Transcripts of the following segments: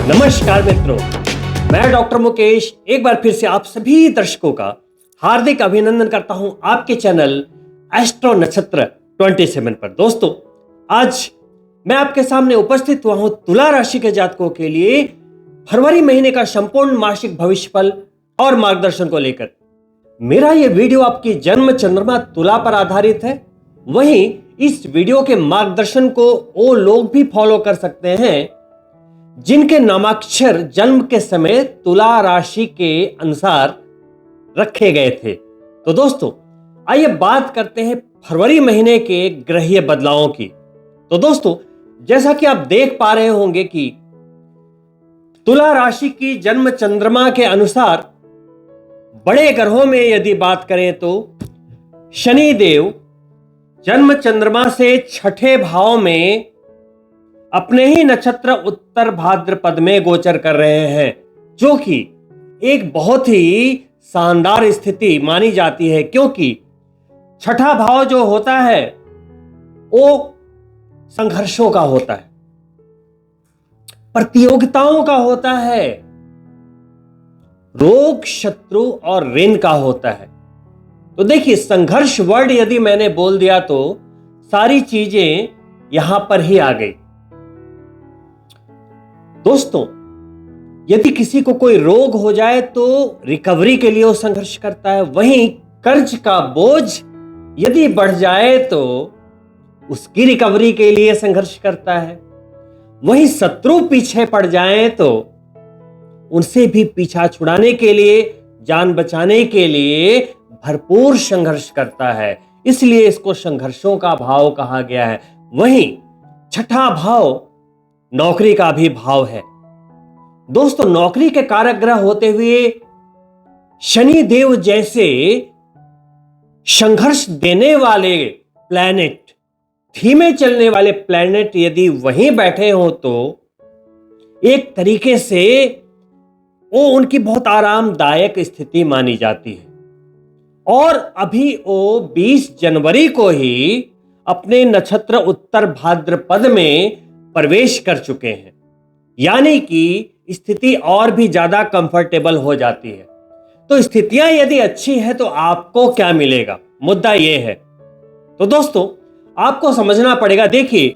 नमस्कार मित्रों, मैं डॉक्टर मुकेश एक बार फिर से आप सभी दर्शकों का हार्दिक अभिनंदन करता हूं आपके चैनल एस्ट्रो नक्षत्र 27 पर। दोस्तों, आज मैं आपके सामने उपस्थित हुआ हूं तुला राशि के जातकों के लिए फरवरी महीने का संपूर्ण मासिक भविष्यफल और मार्गदर्शन को लेकर। मेरा यह वीडियो आपकी जन्म चंद्रमा तुला पर आधारित है। वहीं इस वीडियो के मार्गदर्शन को वो लोग भी फॉलो कर सकते हैं जिनके नामाक्षर जन्म के समय तुला राशि के अनुसार रखे गए थे। तो दोस्तों, आइए बात करते हैं फरवरी महीने के ग्रहीय बदलावों की। तो दोस्तों, जैसा कि आप देख पा रहे होंगे कि तुला राशि की जन्म चंद्रमा के अनुसार बड़े ग्रहों में यदि बात करें तो शनि देव जन्म चंद्रमा से छठे भाव में अपने ही नक्षत्र उत्तर भाद्रपद में गोचर कर रहे हैं, जो कि एक बहुत ही शानदार स्थिति मानी जाती है, क्योंकि छठा भाव जो होता है वो संघर्षों का होता है, प्रतियोगिताओं का होता है, रोग शत्रु और ऋण का होता है। तो देखिए, संघर्ष वर्ड यदि मैंने बोल दिया तो सारी चीजें यहां पर ही आ गई। दोस्तों, यदि किसी को कोई रोग हो जाए तो रिकवरी के लिए वो संघर्ष करता है। वहीं कर्ज का बोझ यदि बढ़ जाए तो उसकी रिकवरी के लिए संघर्ष करता है। वहीं शत्रु पीछे पड़ जाए तो उनसे भी पीछा छुड़ाने के लिए, जान बचाने के लिए भरपूर संघर्ष करता है। इसलिए इसको संघर्षों का भाव कहा गया है। वहीं छठा भाव नौकरी का भी भाव है। दोस्तों, नौकरी के कारक ग्रह होते हुए शनि देव जैसे संघर्ष देने वाले प्लैनेट, धीमे चलने वाले प्लैनेट यदि वहीं बैठे हो तो एक तरीके से वो उनकी बहुत आरामदायक स्थिति मानी जाती है। और अभी वो 20 जनवरी को ही अपने नक्षत्र उत्तर भाद्रपद में प्रवेश कर चुके हैं, यानी कि स्थिति और भी ज्यादा कंफर्टेबल हो जाती है। तो स्थितियां यदि अच्छी है तो आपको क्या मिलेगा, मुद्दा यह है। तो दोस्तों, आपको समझना पड़ेगा। देखिए,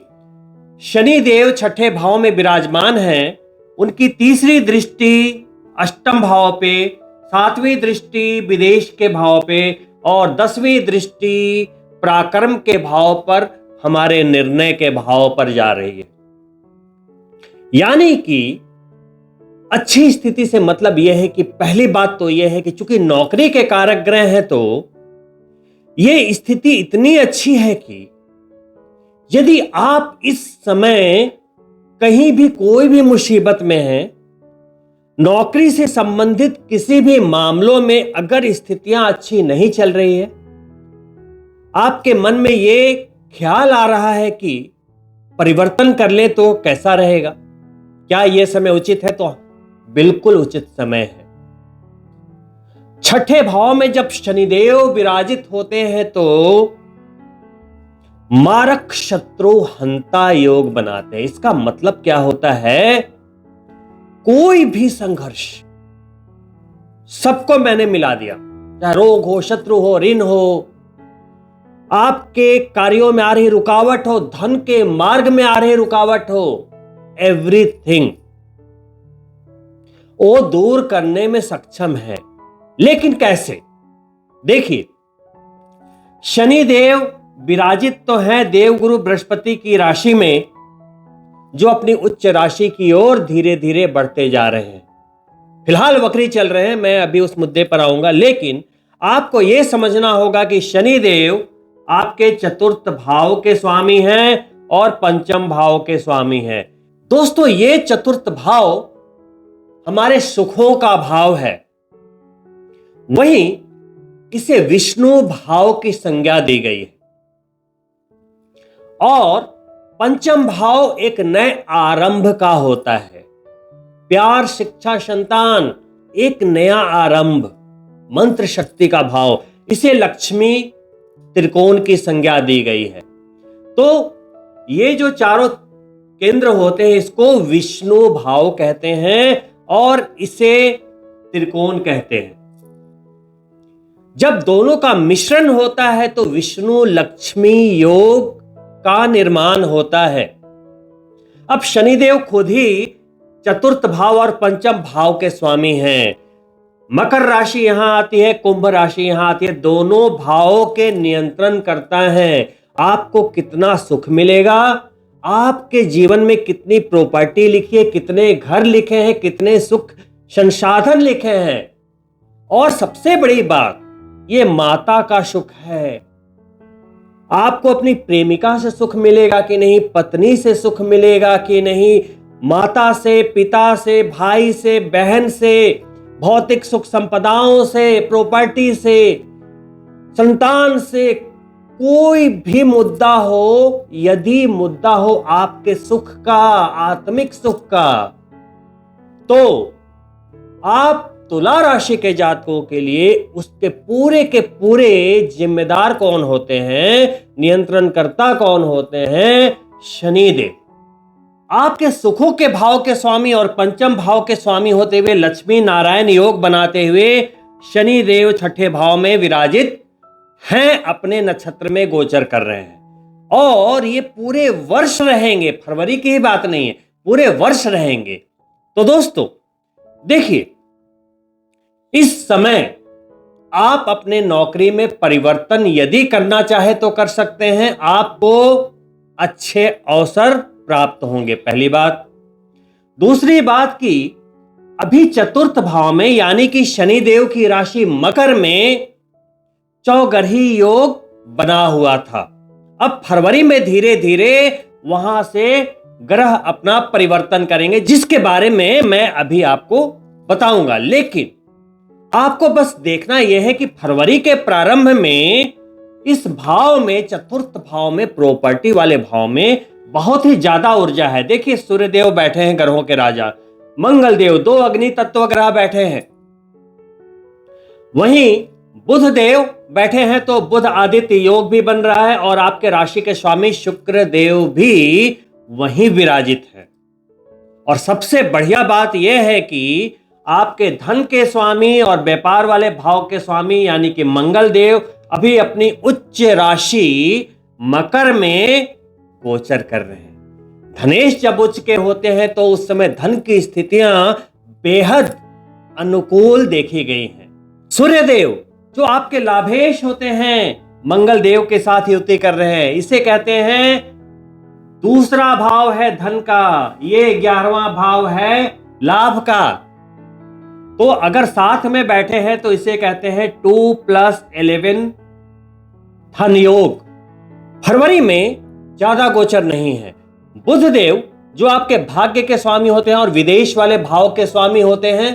शनि देव छठे भाव में विराजमान हैं। उनकी तीसरी दृष्टि अष्टम भाव पे, सातवीं दृष्टि विदेश के भाव पे और 10वीं दृष्टि पराक्रम के भाव पर, हमारे निर्णय के भाव पर जा रही है। यानी कि अच्छी स्थिति से मतलब यह है कि पहली बात तो यह है कि चूंकि नौकरी के कारक ग्रह हैं तो यह स्थिति इतनी अच्छी है कि यदि आप इस समय कहीं भी कोई भी मुसीबत में हैं, नौकरी से संबंधित किसी भी मामलों में अगर स्थितियां अच्छी नहीं चल रही है, आपके मन में यह ख्याल आ रहा है कि परिवर्तन कर ले तो कैसा रहेगा, क्या यह समय उचित है? तो बिल्कुल उचित समय है। छठे भाव में जब शनिदेव विराजित होते हैं तो मारक शत्रु हंता योग बनाते हैं। इसका मतलब क्या होता है? कोई भी संघर्ष सबको मैंने मिला दिया, चाहे रोग हो, शत्रु हो, ऋण हो, आपके कार्यों में आ रही रुकावट हो, धन के मार्ग में आ रही रुकावट हो, एवरीथिंग वो दूर करने में सक्षम है। लेकिन कैसे? देखिए, शनि देव विराजित तो हैं देवगुरु बृहस्पति की राशि में, जो अपनी उच्च राशि की ओर धीरे धीरे बढ़ते जा रहे हैं। फिलहाल वक्री चल रहे हैं, मैं अभी उस मुद्दे पर आऊंगा। लेकिन आपको यह समझना होगा कि शनि देव आपके चतुर्थ भाव के स्वामी हैं और पंचम भाव के स्वामी हैं। दोस्तों, ये चतुर्थ भाव हमारे सुखों का भाव है। वहीं इसे विष्णु भाव की संज्ञा दी गई है और पंचम भाव एक नए आरंभ का होता है। प्यार, शिक्षा, संतान, एक नया आरंभ, मंत्र शक्ति का भाव, इसे लक्ष्मी त्रिकोण की संज्ञा दी गई है। तो ये जो चारों केंद्र होते हैं, इसको विष्णु भाव कहते हैं और इसे त्रिकोण कहते हैं। जब दोनों का मिश्रण होता है तो विष्णु लक्ष्मी योग का निर्माण होता है। अब शनिदेव खुद ही चतुर्थ भाव और पंचम भाव के स्वामी हैं। मकर राशि यहां आती है, कुंभ राशि यहां आती है, दोनों भावों के नियंत्रण करता है। आपको कितना सुख मिलेगा, आपके जीवन में कितनी प्रॉपर्टी लिखी है, कितने घर लिखे हैं, कितने सुख संसाधन लिखे हैं, और सबसे बड़ी बात ये माता का सुख है। आपको अपनी प्रेमिका से सुख मिलेगा कि नहीं, पत्नी से सुख मिलेगा कि नहीं, माता से, पिता से, भाई से, बहन से, भौतिक सुख संपदाओं से, प्रॉपर्टी से, संतान से, कोई भी मुद्दा हो, यदि मुद्दा हो आपके सुख का, आत्मिक सुख का, तो आप तुला राशि के जातकों के लिए उसके पूरे के पूरे जिम्मेदार कौन होते हैं, नियंत्रणकर्ता कौन होते हैं? शनिदेव। आपके सुखों के भाव के स्वामी और पंचम भाव के स्वामी होते हुए लक्ष्मी नारायण योग बनाते हुए शनिदेव छठे भाव में विराजित हैं, अपने नक्षत्र में गोचर कर रहे हैं और ये पूरे वर्ष रहेंगे। फरवरी की ही बात नहीं है, पूरे वर्ष रहेंगे। तो दोस्तों देखिए, इस समय आप अपने नौकरी में परिवर्तन यदि करना चाहे तो कर सकते हैं। आपको अच्छे अवसर प्राप्त होंगे, पहली बात। दूसरी बात की अभी चतुर्थ भाव में यानी कि शनिदेव की राशि मकर में चौगरही योग बना हुआ था। अब फरवरी में धीरे धीरे वहां से ग्रह अपना परिवर्तन करेंगे, जिसके बारे में मैं अभी आपको बताऊंगा। लेकिन आपको बस देखना यह है कि फरवरी के प्रारंभ में इस भाव में, चतुर्थ भाव में, प्रॉपर्टी वाले भाव में बहुत ही ज्यादा ऊर्जा है। देखिए, सूर्यदेव बैठे हैं ग्रहों के राजा, मंगल देव, दो अग्नि तत्व ग्रह बैठे हैं, वहीं बुध देव बैठे हैं, तो बुध आदित्य योग भी बन रहा है और आपके राशि के स्वामी शुक्र देव भी वहीं विराजित है। और सबसे बढ़िया बात यह है कि आपके धन के स्वामी और व्यापार वाले भाव के स्वामी यानी कि मंगल देव अभी अपनी उच्च राशि मकर में गोचर कर रहे हैं। धनेश जब उच्च के होते हैं तो उस समय धन की स्थितियां बेहद अनुकूल देखी गई हैं। सूर्यदेव जो आपके लाभेश होते हैं, मंगल देव के साथ युति कर रहे हैं, इसे कहते हैं दूसरा भाव है धन का, ये 11वां भाव है लाभ का। तो अगर साथ में बैठे हैं तो इसे कहते हैं 2+11 धन योग। फरवरी में ज्यादा गोचर नहीं है। बुध देव जो आपके भाग्य के स्वामी होते हैं और विदेश वाले भाव के स्वामी होते हैं,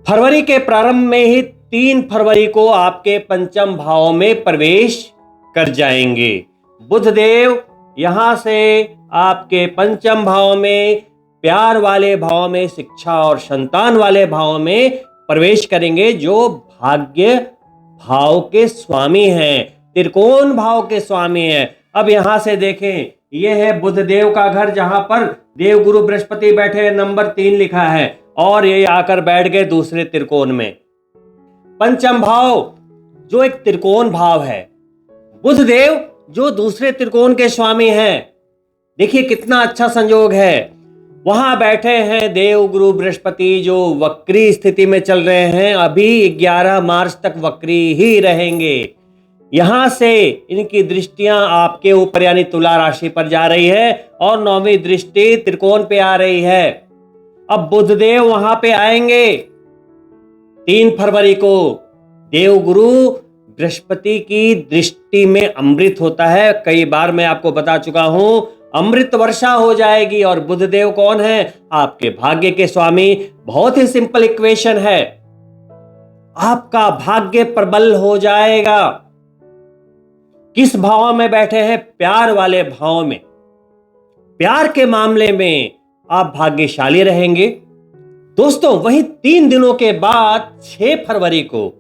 फरवरी के प्रारंभ में ही 3 फरवरी को आपके पंचम भाव में प्रवेश कर जाएंगे। बुध देव यहां से आपके पंचम भाव में, प्यार वाले भाव में, शिक्षा और संतान वाले भाव में प्रवेश करेंगे, जो भाग्य भाव के स्वामी हैं, त्रिकोण भाव के स्वामी हैं। अब यहां से देखें, यह है बुध देव का घर जहां पर देव गुरु बृहस्पति बैठे हैं, नंबर 3 लिखा है, और ये आकर बैठ गए दूसरे त्रिकोण में। पंचम भाव जो एक त्रिकोण भाव है, बुध देव जो दूसरे त्रिकोण के स्वामी हैं। देखिए कितना अच्छा संयोग है। वहां बैठे हैं देव गुरु बृहस्पति जो वक्री स्थिति में चल रहे हैं, अभी 11 मार्च तक वक्री ही रहेंगे। यहां से इनकी दृष्टियां आपके ऊपर यानी तुला राशि पर जा रही है और 9वीं दृष्टि त्रिकोण पे आ रही है। अब बुधदेव वहां पे आएंगे 3 फरवरी को। देव गुरु बृहस्पति की दृष्टि में अमृत होता है, कई बार मैं आपको बता चुका हूं, अमृत वर्षा हो जाएगी। और बुधदेव कौन है? आपके भाग्य के स्वामी। बहुत ही सिंपल इक्वेशन है, आपका भाग्य प्रबल हो जाएगा। किस भाव में बैठे हैं? प्यार वाले भाव में। प्यार के मामले में आप भाग्यशाली रहेंगे। दोस्तों वहीं 3 दिनों के बाद 6 फरवरी को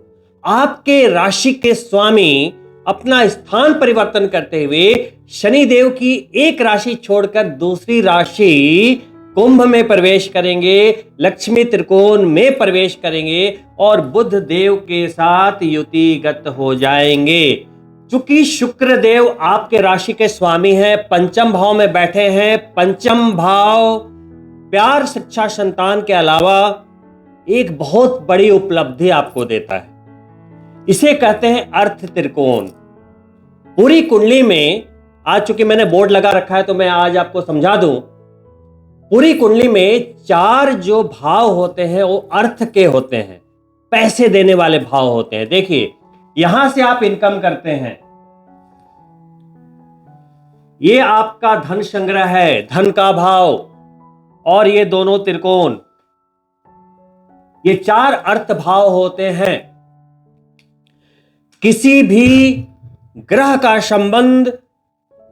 आपके राशि के स्वामी अपना स्थान परिवर्तन करते हुए शनि देव की एक राशि छोड़कर दूसरी राशि कुंभ में प्रवेश करेंगे, लक्ष्मी त्रिकोण में प्रवेश करेंगे और बुध देव के साथ युतिगत हो जाएंगे। चूंकि शुक्र देव आपके राशि के स्वामी हैं, पंचम भाव में बैठे हैं। पंचम भाव प्यार, शिक्षा, संतान के अलावा एक बहुत बड़ी उपलब्धि आपको देता है। इसे कहते हैं अर्थ त्रिकोण। पूरी कुंडली में, आज चूंकि मैंने बोर्ड लगा रखा है तो मैं आज आपको समझा दूं, पूरी कुंडली में 4 जो भाव होते हैं वो अर्थ के होते हैं, पैसे देने वाले भाव होते हैं। देखिए, यहां से आप इनकम करते हैं, ये आपका धन संग्रह है, धन का भाव, और ये दोनों त्रिकोण, ये 4 अर्थ भाव होते हैं। किसी भी ग्रह का संबंध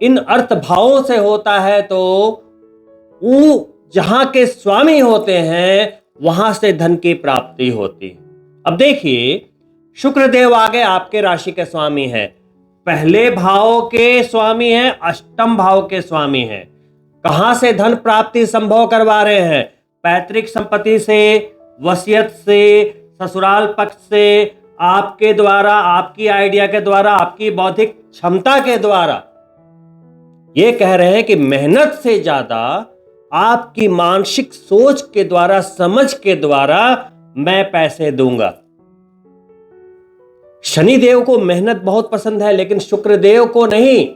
इन अर्थ भावों से होता है तो वो जहां के स्वामी होते हैं वहां से धन की प्राप्ति होती है। अब देखिए, शुक्र देव आगे आपके राशि के स्वामी हैं, पहले भाव के स्वामी हैं, अष्टम भाव के स्वामी हैं। कहां से धन प्राप्ति संभव करवा रहे हैं? पैतृक संपत्ति से, वसीयत से, ससुराल पक्ष से, आपके द्वारा, आपकी आइडिया के द्वारा, आपकी बौद्धिक क्षमता के द्वारा। ये कह रहे हैं कि मेहनत से ज्यादा आपकी मानसिक सोच के द्वारा, समझ के द्वारा मैं पैसे दूंगा। शनि देव को मेहनत बहुत पसंद है, लेकिन शुक्र देव को नहीं।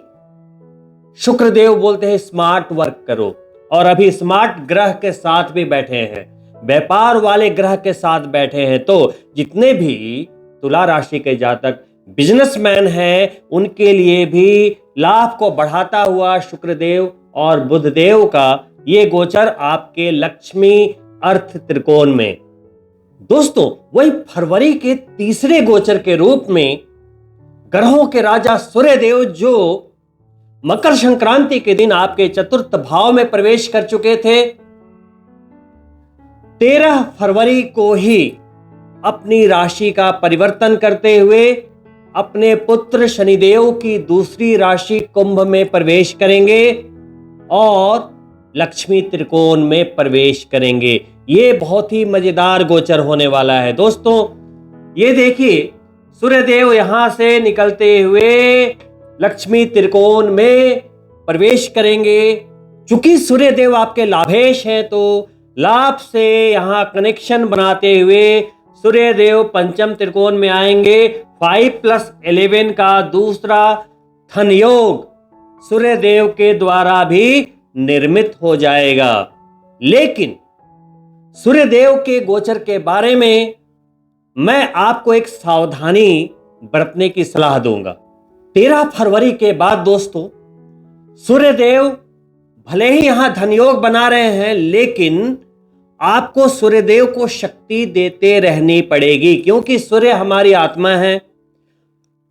शुक्र देव बोलते हैं स्मार्ट वर्क करो, और अभी स्मार्ट ग्रह के साथ भी बैठे हैं, व्यापार वाले ग्रह के साथ बैठे हैं। तो जितने भी तुला राशि के जातक बिजनेसमैन हैं, उनके लिए भी लाभ को बढ़ाता हुआ शुक्रदेव और बुधदेव का ये गोचर आपके लक्ष्मी अर्थ त्रिकोण में। दोस्तों, वही फरवरी के तीसरे गोचर के रूप में ग्रहों के राजा सूर्यदेव, जो मकर संक्रांति के दिन आपके चतुर्थ भाव में प्रवेश कर चुके थे, 13 फरवरी को ही अपनी राशि का परिवर्तन करते हुए अपने पुत्र शनिदेव की दूसरी राशि कुंभ में प्रवेश करेंगे और लक्ष्मी त्रिकोण में प्रवेश करेंगे। ये बहुत ही मजेदार गोचर होने वाला है। दोस्तों, ये देखिए, सूर्यदेव यहां से निकलते हुए लक्ष्मी त्रिकोण में प्रवेश करेंगे। चूंकि सूर्यदेव आपके लाभेश हैं, तो लाभ से यहां कनेक्शन बनाते हुए सूर्यदेव पंचम त्रिकोण में आएंगे। 5+11 का दूसरा धन योग सूर्यदेव के द्वारा भी निर्मित हो जाएगा। लेकिन सूर्यदेव के गोचर के बारे में मैं आपको एक सावधानी बरतने की सलाह दूंगा। 13 फरवरी के बाद दोस्तों, सूर्यदेव भले ही यहां धनयोग बना रहे हैं, लेकिन आपको सूर्यदेव को शक्ति देते रहनी पड़ेगी, क्योंकि सूर्य हमारी आत्मा है।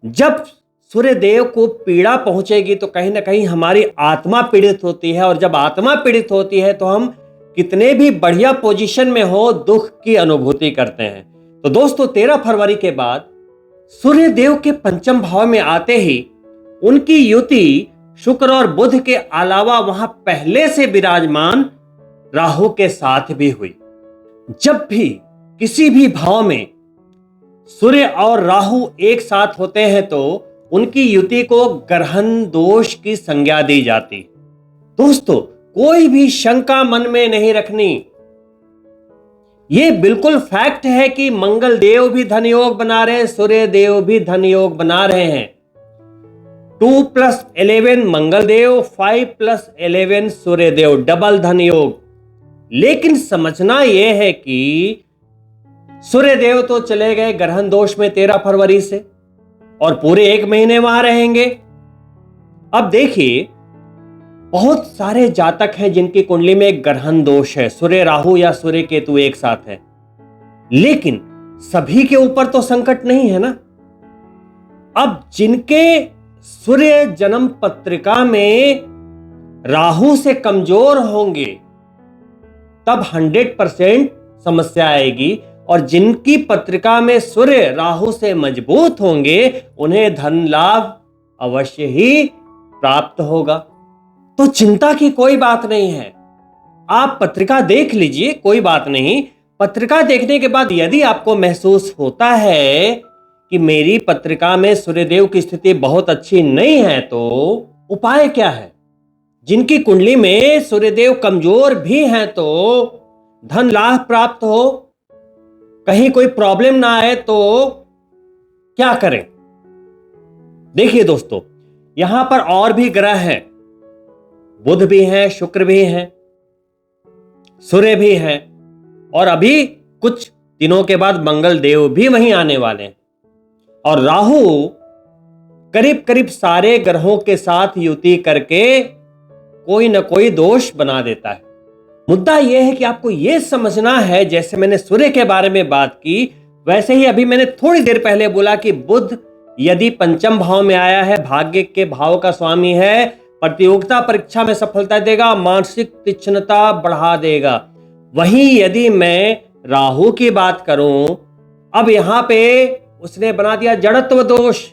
जब सूर्यदेव को पीड़ा पहुंचेगी तो कहीं ना कहीं हमारी आत्मा पीड़ित होती है, और जब आत्मा पीड़ित होती है तो हम कितने भी बढ़िया पोजीशन में हो, दुख की अनुभूति करते हैं। तो दोस्तों, 13 फरवरी के बाद सूर्यदेव के पंचम भाव में आते ही उनकी युति शुक्र और बुध के अलावा वहां पहले से विराजमान राहु के साथ भी हुई। जब भी किसी भी भाव में सूर्य और राहु एक साथ होते हैं तो उनकी युति को ग्रहण दोष की संज्ञा दी जाती। दोस्तों, कोई भी शंका मन में नहीं रखनी। यह बिल्कुल फैक्ट है कि मंगल देव भी धन योग बना रहे हैं, सूर्य देव भी धन योग बना रहे हैं। 2+11 मंगल देव, 5+11 सूर्य देव, डबल धन योग। लेकिन समझना यह है कि सूर्य देव तो चले गए ग्रहण दोष में 13 फरवरी से, और पूरे 1 महीने वहां रहेंगे। अब देखिए, बहुत सारे जातक हैं जिनकी कुंडली में ग्रहण दोष है, सूर्य राहु या सूर्य केतु एक साथ है, लेकिन सभी के ऊपर तो संकट नहीं है ना। अब जिनके सूर्य जन्म पत्रिका में राहु से कमजोर होंगे तब 100% समस्या आएगी, और जिनकी पत्रिका में सूर्य राहु से मजबूत होंगे उन्हें धन लाभ अवश्य ही प्राप्त होगा। तो चिंता की कोई बात नहीं है, आप पत्रिका देख लीजिए, कोई बात नहीं। पत्रिका देखने के बाद यदि आपको महसूस होता है कि मेरी पत्रिका में सूर्यदेव की स्थिति बहुत अच्छी नहीं है, तो उपाय क्या है? जिनकी कुंडली में सूर्यदेव कमजोर भी हैं, तो धन लाभ प्राप्त हो, कहीं कोई प्रॉब्लम ना आए, तो क्या करें? देखिए दोस्तों, यहां पर और भी ग्रह हैं, बुध भी हैं, शुक्र भी हैं, सूर्य भी हैं, और अभी कुछ दिनों के बाद मंगल देव भी वहीं आने वाले हैं। और राहु करीब करीब सारे ग्रहों के साथ युति करके कोई ना कोई दोष बना देता है। मुद्दा यह है कि आपको यह समझना है, जैसे मैंने सूर्य के बारे में बात की, वैसे ही अभी मैंने थोड़ी देर पहले बोला कि बुध यदि पंचम भाव में आया है, भाग्य के भाव का स्वामी है, प्रतियोगिता परीक्षा में सफलता देगा, मानसिक तीक्ष्णता बढ़ा देगा। वहीं यदि मैं राहु की बात करूं, अब यहां पे उसने बना दिया जड़त्व दोष,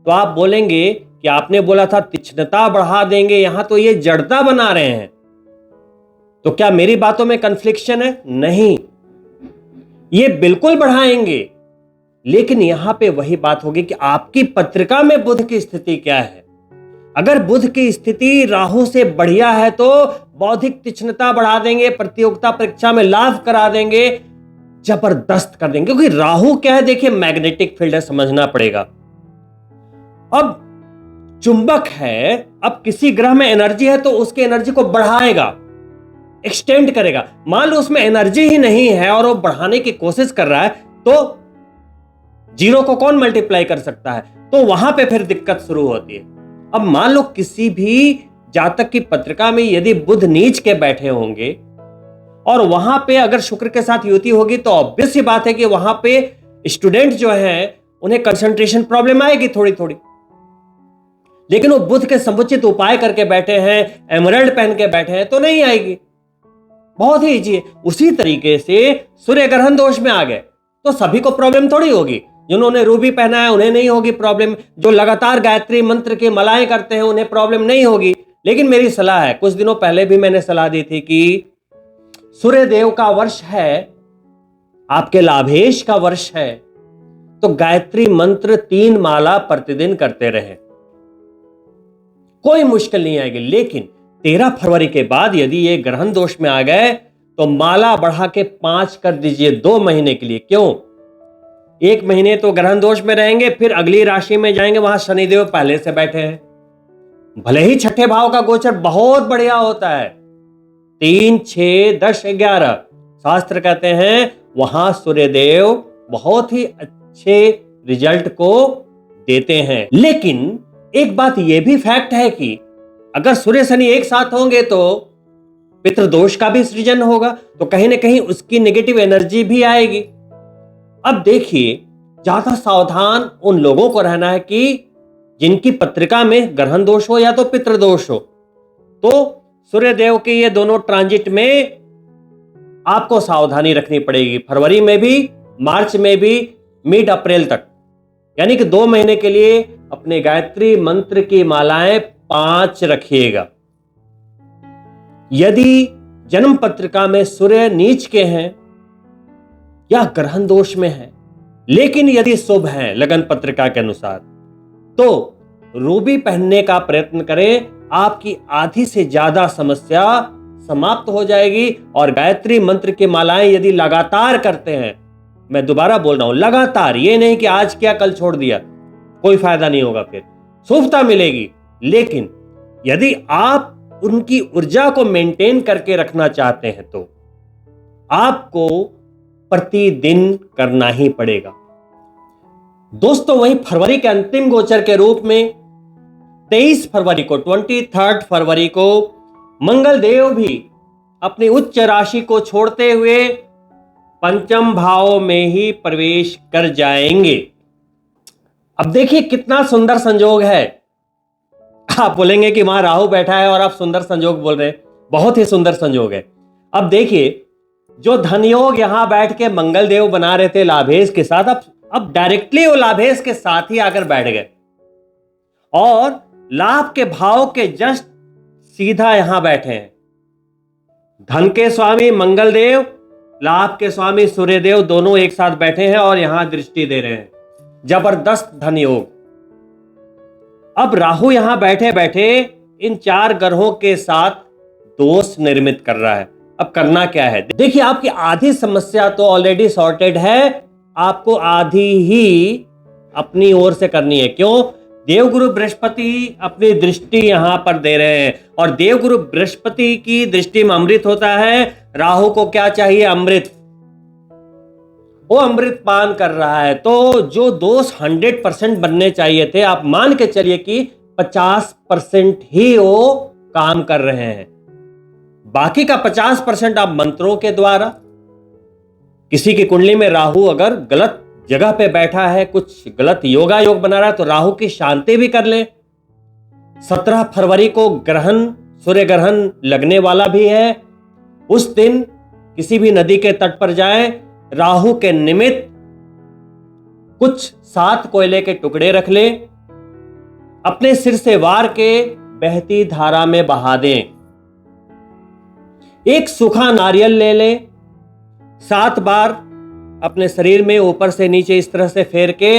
तो आप बोलेंगे कि आपने बोला था तीक्ष्णता बढ़ा देंगे, यहां तो ये जड़ता बना रहे हैं। तो क्या मेरी बातों में कन्फ्लिक्शन है? नहीं, ये बिल्कुल बढ़ाएंगे, लेकिन यहां पे वही बात होगी कि आपकी पत्रिका में बुध की स्थिति क्या है। अगर बुध की स्थिति राहु से बढ़िया है तो बौद्धिक तीक्ष्णता बढ़ा देंगे, प्रतियोगिता परीक्षा में लाभ करा देंगे, जबरदस्त कर देंगे। क्योंकि राहु क्या है, देखिए मैग्नेटिक फील्ड है, समझना पड़ेगा। अब चुंबक है, अब किसी ग्रह में एनर्जी है तो उसकी एनर्जी को बढ़ाएगा, एक्सटेंड करेगा। मान लो उसमें एनर्जी ही नहीं है और वो बढ़ाने की कोशिश कर रहा है, तो जीरो को कौन मल्टीप्लाई कर सकता है? तो वहां पे फिर दिक्कत शुरू होती है। अब मान लो किसी भी जातक की पत्रिका में यदि बुध नीच के बैठे होंगे और वहां पे अगर शुक्र के साथ युति होगी, तो ऑब्वियस सी बात है कि वहां पे स्टूडेंट जो है उन्हें कंसंट्रेशन प्रॉब्लम आएगी थोड़ी थोड़ी। लेकिन वो बुध के समुचित उपाय करके बैठे हैं, एमराल्ड पहन के बैठे हैं, तो नहीं आएगी। बहुत ही इजी है। उसी तरीके से सूर्य ग्रहण दोष में आ गए तो सभी को प्रॉब्लम थोड़ी होगी। जिन्होंने रूबी पहना है उन्हें नहीं होगी प्रॉब्लम, जो लगातार गायत्री मंत्र की मालाएं करते हैं उन्हें प्रॉब्लम नहीं होगी। लेकिन मेरी सलाह है, कुछ दिनों पहले भी मैंने सलाह दी थी कि सूर्य देव का वर्ष है, आपके लाभेश का वर्ष है, तो गायत्री मंत्र 3 माला प्रतिदिन करते रहे, कोई मुश्किल नहीं आएगी। लेकिन 13 फरवरी के बाद यदि ये ग्रहण दोष में आ गए तो माला बढ़ा के 5 कर दीजिए 2 महीने के लिए। क्यों? 1 महीने तो ग्रहण दोष में रहेंगे, फिर अगली राशि में जाएंगे, वहां शनिदेव पहले से बैठे हैं। भले ही छठे भाव का गोचर बहुत बढ़िया होता है, 3, 6, 10, 11, शास्त्र कहते हैं वहां सूर्यदेव बहुत ही अच्छे रिजल्ट को देते हैं। लेकिन एक बात यह भी फैक्ट है कि अगर सूर्य शनि एक साथ होंगे तो पितृदोष का भी सृजन होगा, तो कहीं ना कहीं उसकी नेगेटिव एनर्जी भी आएगी। अब देखिए, ज्यादा सावधान उन लोगों को रहना है कि जिनकी पत्रिका में ग्रहण दोष हो या तो पितृदोष हो। तो सूर्यदेव के ये दोनों ट्रांजिट में आपको सावधानी रखनी पड़ेगी, फरवरी में भी, मार्च में भी, मिड अप्रैल तक, यानी कि 2 महीने के लिए अपने गायत्री मंत्र की मालाएं 5 रखिएगा। यदि जन्म पत्रिका में सूर्य नीच के हैं या ग्रहण दोष में है, लेकिन यदि शुभ है लगन पत्रिका के अनुसार, तो रूबी पहनने का प्रयत्न करें, आपकी आधी से ज्यादा समस्या समाप्त हो जाएगी। और गायत्री मंत्र की मालाएं यदि लगातार करते हैं, मैं दोबारा बोल रहा हूं लगातार, ये नहीं कि आज किया कल छोड़ दिया, कोई फायदा नहीं होगा, फिर शुभता मिलेगी। लेकिन यदि आप उनकी ऊर्जा को मेंटेन करके रखना चाहते हैं तो आपको प्रतिदिन करना ही पड़ेगा। दोस्तों, वहीं फरवरी के अंतिम गोचर के रूप में 23 फरवरी को, 23 फरवरी को मंगल देव भी अपनी उच्च राशि को छोड़ते हुए पंचम भाव में ही प्रवेश कर जाएंगे। अब देखिए कितना सुंदर संयोग है। आप बोलेंगे कि वहां राहु बैठा है और आप सुंदर संयोग बोल रहे हैं, बहुत ही सुंदर संयोग है। अब देखिए, जो धनयोग यहां बैठ के मंगल देव बना रहे थे लाभेश के साथ, अब डायरेक्टली वो लाभेश के साथ ही आकर बैठ गए। और लाभ के भाव के जस्ट सीधा यहां बैठे हैं। धन के स्वामी मंगल देव, लाभ के स्वामी सूर्यदेव दोनों एक साथ बैठे हैं और यहां दृष्टि दे रहे हैं। जबरदस्त धन योग। अब राहु यहां बैठे बैठे इन 4 ग्रहों के साथ दोष निर्मित कर रहा है। अब करना क्या है? देखिए, आपकी आधी समस्या तो ऑलरेडी सॉर्टेड है, आपको आधी ही अपनी ओर से करनी है। क्यों? देवगुरु बृहस्पति अपनी दृष्टि यहां पर दे रहे हैं और देवगुरु बृहस्पति की दृष्टि में अमृत होता है। राहु को क्या चाहिए? अमृत। वो अमृत पान कर रहा है, तो जो दोष 100% बनने चाहिए थे, आप मान के चलिए कि 50% ही वो काम कर रहे हैं। बाकी का 50% आप मंत्रों के द्वारा, किसी की कुंडली में राहु अगर गलत जगह पे बैठा है, कुछ गलत योगा योग बना रहा है, तो राहु की शांति भी कर लें। 17 फरवरी को ग्रहण, सूर्य ग्रहण लगने वाला भी है। उस दिन किसी भी नदी के तट पर जाएं, राहु के निमित्त कुछ 7 कोयले के टुकड़े रख लें, अपने सिर से वार के बहती धारा में बहा दें। एक सूखा नारियल ले लें, 7 बार अपने शरीर में ऊपर से नीचे इस तरह से फेर के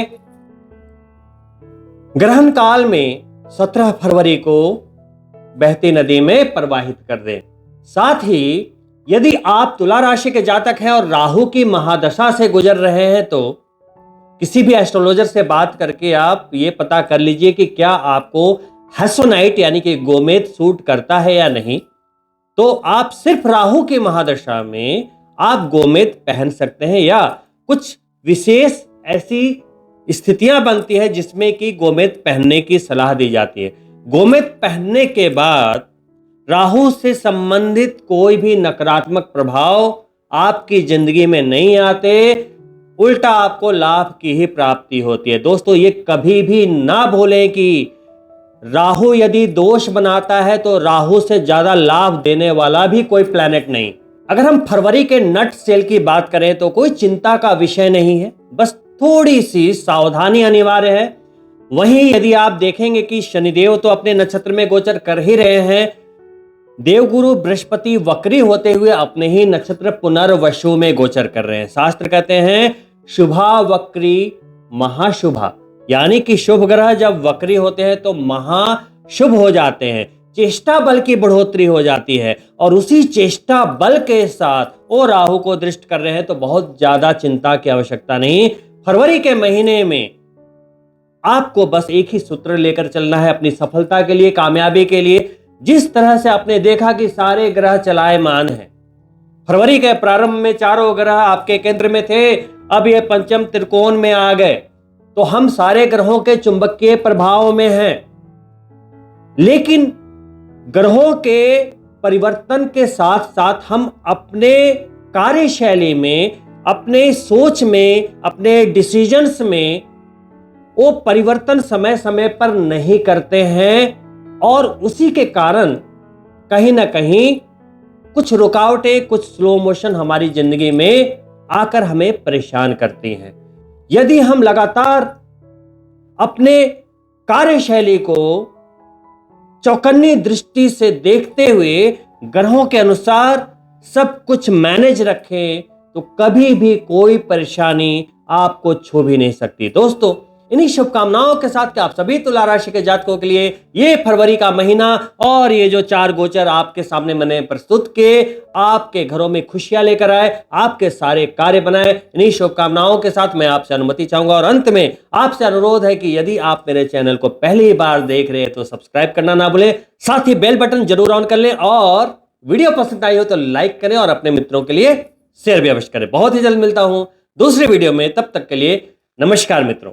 ग्रहण काल में 17 फरवरी को बहती नदी में प्रवाहित कर दें। साथ ही यदि आप तुला राशि के जातक हैं और राहु की महादशा से गुजर रहे हैं, तो किसी भी एस्ट्रोलॉजर से बात करके आप ये पता कर लीजिए कि क्या आपको हेसोनाइट यानी कि गोमेद सूट करता है या नहीं। तो आप सिर्फ राहु की महादशा में आप गोमेद पहन सकते हैं, या कुछ विशेष ऐसी स्थितियां बनती है जिसमें कि गोमेद पहनने की सलाह दी जाती है। गोमेद पहनने के बाद राहु से संबंधित कोई भी नकारात्मक प्रभाव आपकी जिंदगी में नहीं आते, उल्टा आपको लाभ की ही प्राप्ति होती है। दोस्तों, ये कभी भी ना भूलें कि राहु यदि दोष बनाता है तो राहु से ज्यादा लाभ देने वाला भी कोई प्लैनेट नहीं। अगर हम फरवरी के नट सेल की बात करें तो कोई चिंता का विषय नहीं है, बस थोड़ी सी सावधानी अनिवार्य है। वहीं यदि आप देखेंगे कि शनिदेव तो अपने नक्षत्र में गोचर कर ही रहे हैं, देवगुरु बृहस्पति वक्री होते हुए अपने ही नक्षत्र पुनर्वसु में गोचर कर रहे हैं। शास्त्र कहते हैं शुभा वक्री महाशुभा, यानी कि शुभ ग्रह जब वक्री होते हैं तो महाशुभ हो जाते हैं, चेष्टा बल की बढ़ोतरी हो जाती है। और उसी चेष्टा बल के साथ वो राहु को दृष्ट कर रहे हैं, तो बहुत ज्यादा चिंता की आवश्यकता नहीं। फरवरी के महीने में आपको बस एक ही सूत्र लेकर चलना है अपनी सफलता के लिए, कामयाबी के लिए। जिस तरह से आपने देखा कि सारे ग्रह चलायमान हैं, फरवरी के प्रारंभ में चारों ग्रह आपके केंद्र में थे, अब ये पंचम त्रिकोण में आ गए, तो हम सारे ग्रहों के चुंबकीय प्रभाव में हैं। लेकिन ग्रहों के परिवर्तन के साथ साथ हम अपने कार्यशैली में, अपने सोच में, अपने डिसीजंस में वो परिवर्तन समय समय पर नहीं करते हैं, और उसी के कारण कहीं ना कहीं कुछ रुकावटें, कुछ स्लो मोशन हमारी जिंदगी में आकर हमें परेशान करती हैं। यदि हम लगातार अपने कार्यशैली को चौकन्नी दृष्टि से देखते हुए ग्रहों के अनुसार सब कुछ मैनेज रखें, तो कभी भी कोई परेशानी आपको छू भी नहीं सकती। दोस्तों, इन्हीं शुभकामनाओं के साथ कि आप सभी तुला राशि के जातकों के लिए ये फरवरी का महीना और ये जो 4 गोचर आपके सामने मैंने प्रस्तुत किए, आपके घरों में खुशियां लेकर आए, आपके सारे कार्य बनाए। इन्हीं शुभकामनाओं के साथ मैं आपसे अनुमति चाहूंगा और अंत में आपसे अनुरोध है कि यदि आप मेरे चैनल को पहली बार देख रहे हैं तो सब्सक्राइब करना ना भूलें, साथ ही बेल बटन जरूर ऑन कर लें, और वीडियो पसंद आई हो तो लाइक करें और अपने मित्रों के लिए शेयर भी अवश्य करें। बहुत ही जल्द मिलता हूं दूसरे वीडियो में, तब तक के लिए नमस्कार मित्रों।